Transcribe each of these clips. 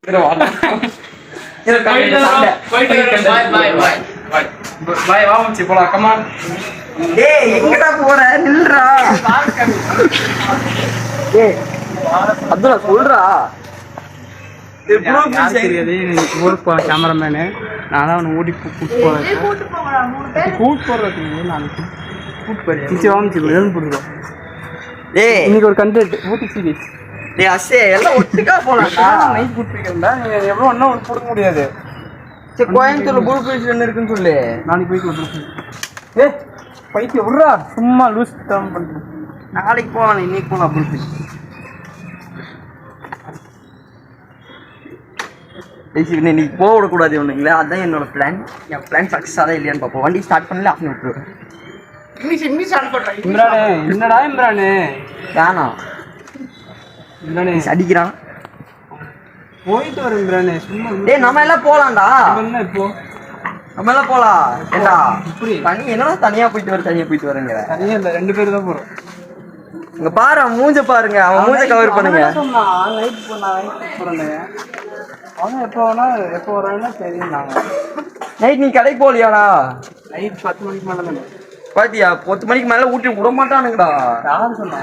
சொல்றா கேமராமேனு நான் தான் ஓடி கூட்டு போடுறோம். இன்னைக்கு ஒரு கண்டென்ட் ஊட்டி சீரிஸ் எல்லாம் ஒட்டுக்கா போலாம். நைட் கூப்பிட்டுருக்கா நீங்க எவ்வளோ ஒன்றும் ஒன்று கொடுக்க முடியாது. சரி கோயம்புத்தூர்ல குரூப் ஒன்று இருக்குன்னு சொல்லு. நாளைக்கு போய்க்கு பைக்கு விட்றா சும்மா லூஸ் தான் பண்ணுறேன். நாளைக்கு போகலாம் இன்னைக்கு போகலாம் குரூப். இன்னைக்கு போக விடக்கூடாது ஒன்றுங்களா, அதுதான் என்னோட பிளான். என் பிளான் சக்ஸஸ் ஆதா இல்லையான்னு பார்ப்போம். வண்டி ஸ்டார்ட் பண்ணல ஆஃப் விட்டுருவேன். இம்ரானு என்னடா இம்ரானு வேணாம் இம்ரானு அடிக்கிறான். போயிட்டு வரேன் இம்ரானு சும்மா. டேய் நம்ம எல்லாம் போலாம்டா. இப்போ நம்ம எல்லாம் போலாம். ஏண்டா இப்படி தனி என்னடா தனியா போயிட்டு வரேங்க. தனியா இல்லை 2 பேர் தான் போகிறோம். இங்க பாரு அவன் மூஞ்ச பாருங்க. அவன் மூஞ்ச கவர் பண்ணுங்க. நைட் போகிறேன். அவன் எப்போ வரான்னா தெரியும். நைட் நீ கடைக்கு போகலையாடா? நைட் 10 மணிக்கு மேலே தானே பாத்தியா? 10 மணிக்கு மேல ஊட்டி விட மாட்டானுங்கடா. யாரு சொன்னா?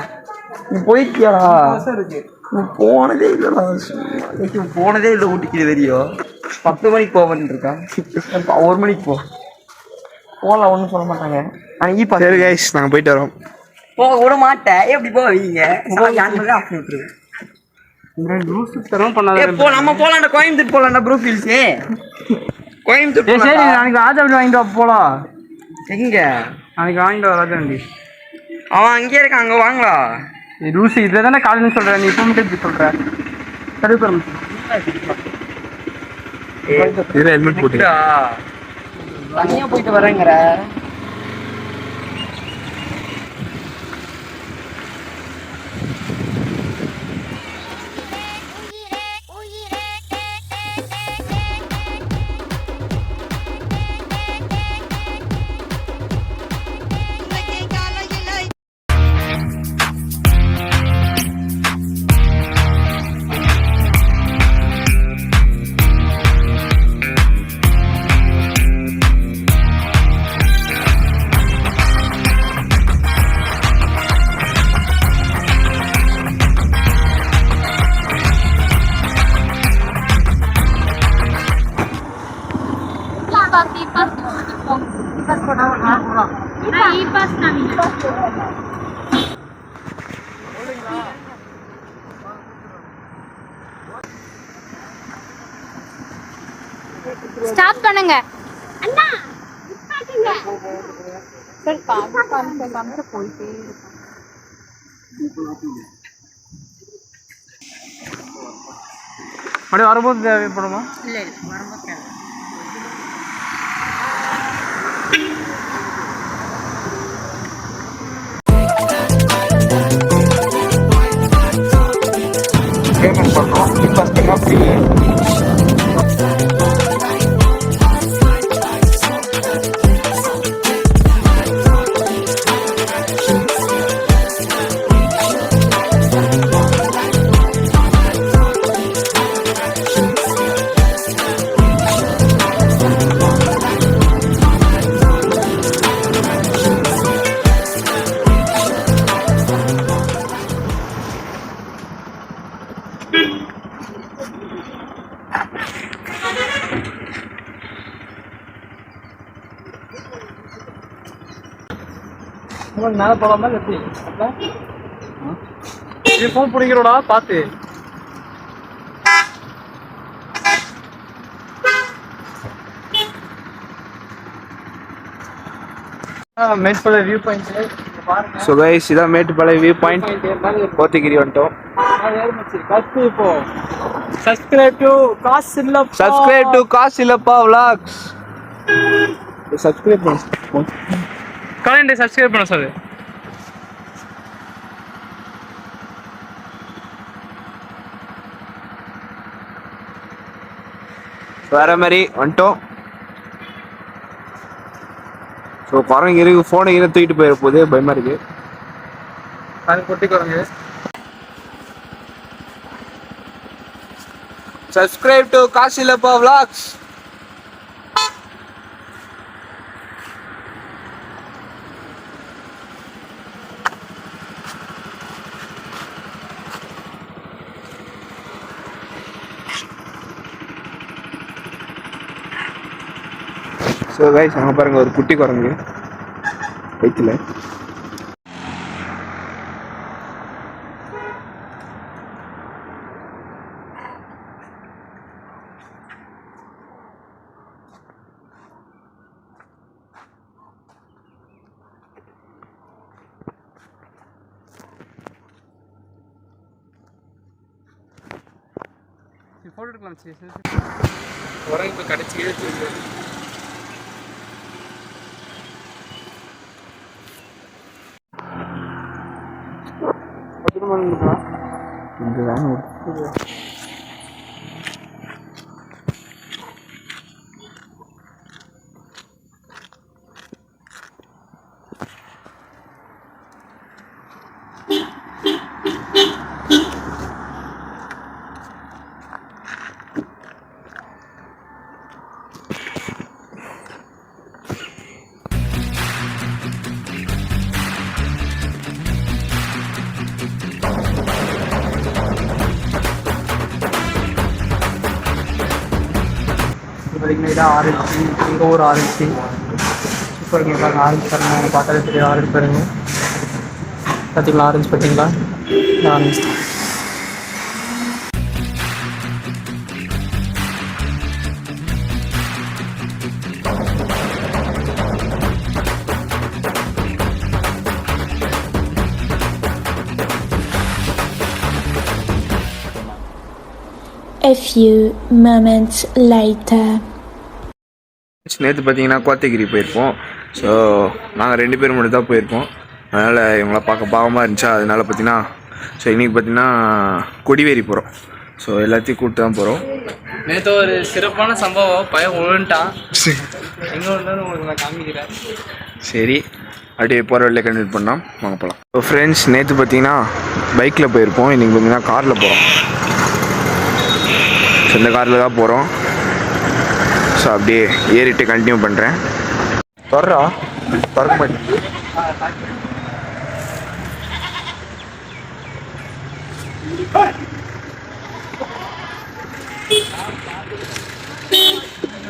நீ போயிட்டியாடா? இருக்கு நீ போனதே இல்லடா. போனதே இல்லை ஊட்டிக்கு தெரியும். 10 மணிக்கு போவேன் இருக்கான். 1 மணிக்கு போகலாம் ஒன்றும் சொல்ல மாட்டாங்க. சரி கைஸ் நாங்கள் போயிட்டு வரோம். போக விட மாட்டேன். எப்படி போவீங்க? ஆஃப் விட்டுருவேன். நம்ம போலாம்டா கோயம்புத்தூர் போலாம்டா. ப்ரூ ஹில்ஸ் கோயம்புத்தூர். சரி நாளைக்கு ராஜா வண்டி வாங்கிட்டு வா போலாம். எங்க நாளைக்கு வாங்கிட்டு வா ராஜா வண்டி. அவன் அங்கேயே இருக்கான். அங்கே வாங்கலாம். லூசி இதில் தானே காலையில் சொல்கிறேன். நீ இப்போ மட்டும் இப்படி சொல்கிற. சரி ஹெல்மெட் போட்டுடா. தனியாக போயிட்டு வரேங்கிற. ஸ்டாப் பண்ணுங்க அண்ணா. நிப்பாட்டுங்க. சரி காமிச்ச போயிட்டே இருக்கு. அப்படியே வரும்போது தேவைப்படுமா? இல்லை வரும்போது தேவை. பேமெண்ட் பண்ணுறோம். இப்போ ஃப்ரீ. மேலே போகலாமா எப்படி? இது ஃபோன் பிடிக்கிறோடா பார்த்து. மேட்டுப்பாளைய வியூ பாயிண்ட். ஸோ கைஸ் இதான் மேட்டுப்பாளைய வியூ பாயிண்ட். கோத்தகிரி வந்துட்டோம். இப்போ சப்ஸ்கிரைப் டு காசு இல்லப்பா vlogs. சப்ஸ்கிரைப் பண்ணு. கமெண்ட் சப்ஸ்கிரைப் பண்ண சொல்லு. வேற மாதிரி வந்துட்டோம். ஸோ பறவைங்க இருக்கு. ஃபோனை இங்கே தூக்கிட்டு போயிட போகுது. பயமா இருக்கு. அது கொட்டிக்குவாங்க. Subscribe to Kasilappa Vlogs. So guys அங்கே பாருங்க ஒரு குட்டி குரங்கு வயிற்றுல. ஃபோட்டோ எடுக்கலாம் சரி. குரங்கு இப்போ கடைச்சி பார்த்தீங்கன்னா இதான் ஆரஞ்சு, இங்கே ஒரு ஆரஞ்சு. சூப்பர் இங்கே பாருங்க ஆரஞ்சு பாருங்க, பார்த்தாலே தெரியும் ஆரஞ்சு பாருங்க. பார்த்தீங்களா ஆரஞ்சு பார்த்தீங்களா? இந்த orange A few moments later. நேற்று பார்த்தீங்கன்னா கோத்தகிரி போயிருப்போம். ஸோ நாங்கள் 2 பேர் மட்டும் தான் போயிருப்போம். அதனால் இவங்கள பார்க்க பாவமாக இருந்துச்சா, அதனால் பார்த்தீங்கன்னா ஸோ இன்றைக்கி பார்த்தீங்கன்னா கொடிவேரி போகிறோம். ஸோ எல்லாத்தையும் கூப்பிட்டு தான் போகிறோம். நேற்று ஒரு சிறப்பான சம்பவம், பையன் விழுந்துட்டான். எங்கே விழுந்தாலும் உங்களுக்கு நான் காமிக்கிறேன். சரி அப்படியே போகிற வழியில் கண்டினியூ பண்ணலாம், வாங்க போகலாம். ஸோ ஃப்ரெண்ட்ஸ் நேற்று பார்த்தீங்கன்னா பைக்கில் போயிருப்போம், இன்றைக்கி பார்த்தீங்கன்னா காரில் போகிறோம். ஸோ இந்த காரில் தான் போகிறோம். ஸோ அப்படியே ஏறிட்டு கண்டினியூ பண்ணுறேன். திறக்க மாட்டேன்.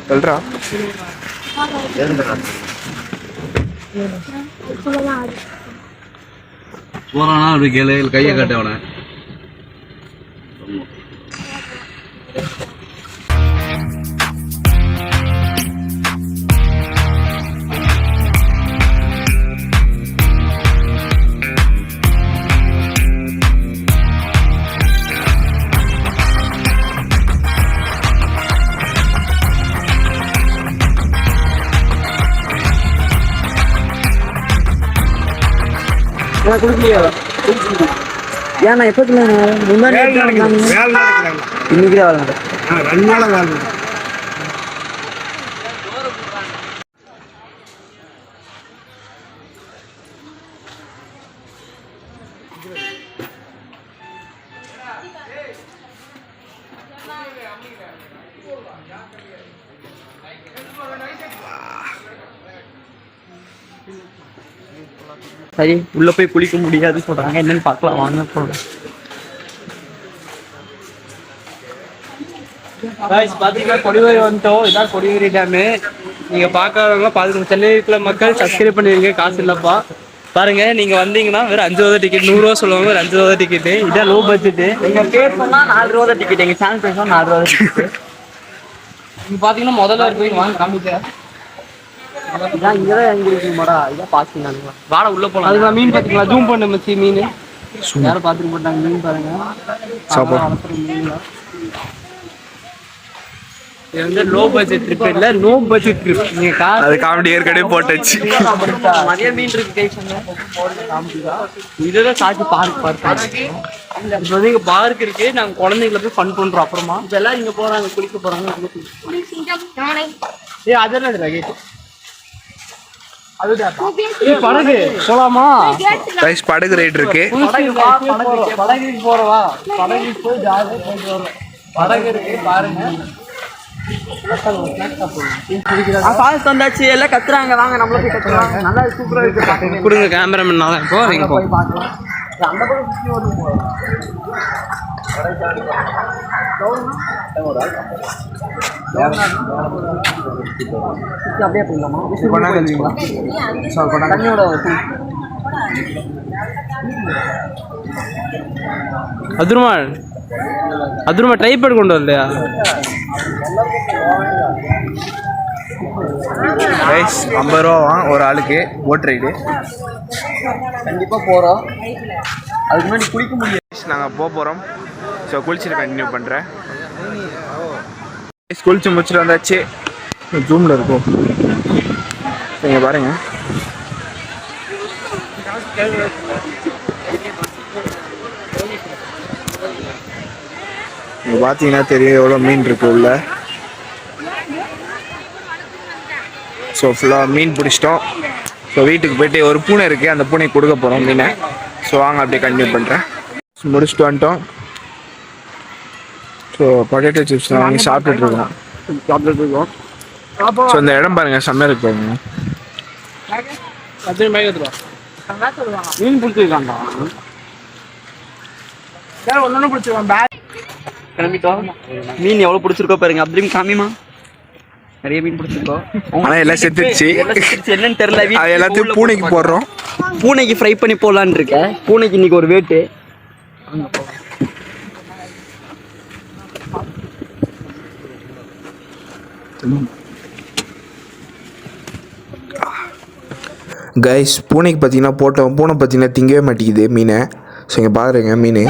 சொல்றா போறானா அப்படி கேளு, கையை காட்டவன. ஏன்னா எப்போ முன்னாடி இன்னைக்கு தான் வரலாம். 2 நாளாக வேலை. சரி உள்ள போய் குளிக்க முடியாது சொல்றாங்க, என்னன்னு பார்க்கலாம் வாங்க போகலாம். பாத்தீங்கன்னா கொடிவேரி வந்துட்டோம். இதான் கொடிவேரி டேமு. நீங்க பாக்காதவங்க பாத்துக்கோங்க. சென்னைக்குள்ள மக்கள் சப்ஸ்கிரைப் பண்ணிருங்க, காசு இல்லப்பா. பாருங்க நீங்க வந்தீங்கன்னா வெறும் 5 ரூபா டிக்கெட், 100 ரூபா சொல்லுவாங்க, ஒரு 5 ரூபா டிக்கெட். இதான் லோ பட்ஜெட். நீங்க பே பண்ணா 4 ரூபா டிக்கெட், எங்க சேனல் பேச 4 ரூபா டிக்கெட். நீங்க பாத்தீங்கன்னா முதல்ல இருக்கு, வாங்க காமிக்கிறேன். இதான் இங்கதான் எங்க இருக்குமாடா, இதான் பாசிங்க. வாடா உள்ள போலாம். அதுதான் மீன் பாத்தீங்களா, ஜூம் பண்ண மச்சி மீன் யாரும் பாத்துக்க மாட்டாங்க. மீன் பாருங்க, மீன்லாம். இது வந்து லோ பட்ஜெட் ட்ரிப் இல்ல, நோ பட்ஜெட் ட்ரிப். நீங்க அது காமெடி ஏற்கனவே போட்டுச்சு. நிறைய மீன் இருக்கு. இதுதான் சாட்சி பார்க் பார்க். இப்போ வந்து இங்க பார்க் இருக்கு, நாங்க குழந்தைங்களை போய் ஃபன் பண்றோம். அப்புறமா இதெல்லாம் இங்க போறாங்க, குளிக்க போறாங்க. அதெல்லாம் கேட்டு படகு போலாமா? படகு ரைட் இருக்கு. படகு போறவா, படகு போய் ஜாலியாக போயிட்டு வரோம். படகு இருக்கு பாருங்க. ஃபால்ஸ் வந்தாச்சு, எல்லாம் கத்துறாங்க, வாங்க நம்மள போய் கத்துறாங்க. நல்லா சூப்பரா இருக்கு. கொடுங்க கேமராமேன் நாளா இப்போ நீங்க போ. பார்க்கலாம். அந்த பக்கம் சுத்தி வரும் போறோம். அப்படியே போயிடலாமா? தண்ணியோட அதுருமா ட்ரைபேட் கொண்டு வரலையா? கைஸ் 50 ரூபா ஒரு ஆளுக்கு போட் ரைடு. கண்டிப்பா போறோம். அதுக்கு முன்னாடி குளிக்க முடியாது. நாங்கள் போக போகிறோம். ஸோ குளிச்சுட்டு கண்டினியூ பண்ணுறேன். குளிச்சு முடிச்சுட்டு வந்தாச்சு. ஜூமில் இருக்கும் நீங்கள் பாருங்க. இங்கே பார்த்தீங்கன்னா தெரியும் எவ்வளோ மீன் இருக்கு உள்ள. ஸோ ஃபுல்லாக மீன் பிடிச்சிட்டோம். ஸோ வீட்டுக்கு போயிட்டு ஒரு பூனை இருக்குது, அந்த பூனை கொடுக்க போகிறோம் மீனை. ஸோ வாங்க அப்படியே கண்டினியூ பண்ணுறேன். முடிச்சுட்டு வந்துட்டோம். ஸோ பொட்டேட்டோ சிப்ஸ் வாங்கி சாப்பிட்டுட்டு இருக்கோம். ஸோ இந்த இடம் பாருங்க, செம்மையா இருக்கு பாருங்க. மீன் பிடிச்சிருக்காண்டா. ஒன்னு பிடிச்சிருக்கான். கிளம்பிட்டோம். மீன் எவ்வளவு பிடிச்சிருக்கோ பாருங்க. அப்படியும் காமிமா, நிறைய மீன் பிடிச்சிருக்கோம். ஆனால் எல்லாம் செத்துச்சு. என்னன்னு தெரியல. அது எல்லாத்தையும் பூனைக்கு போடுறோம். பூனைக்கு ஃப்ரை பண்ணி போடலான்னு இருக்கேன். பூனைக்கு இன்னைக்கு ஒரு வேட்டு. கைஸ் பூனைக்கு பார்த்தீங்கன்னா பூனை பார்த்தீங்கன்னா திங்கவே மாட்டேங்குது மீனை. ஸோ இங்கே பாருங்க மீன்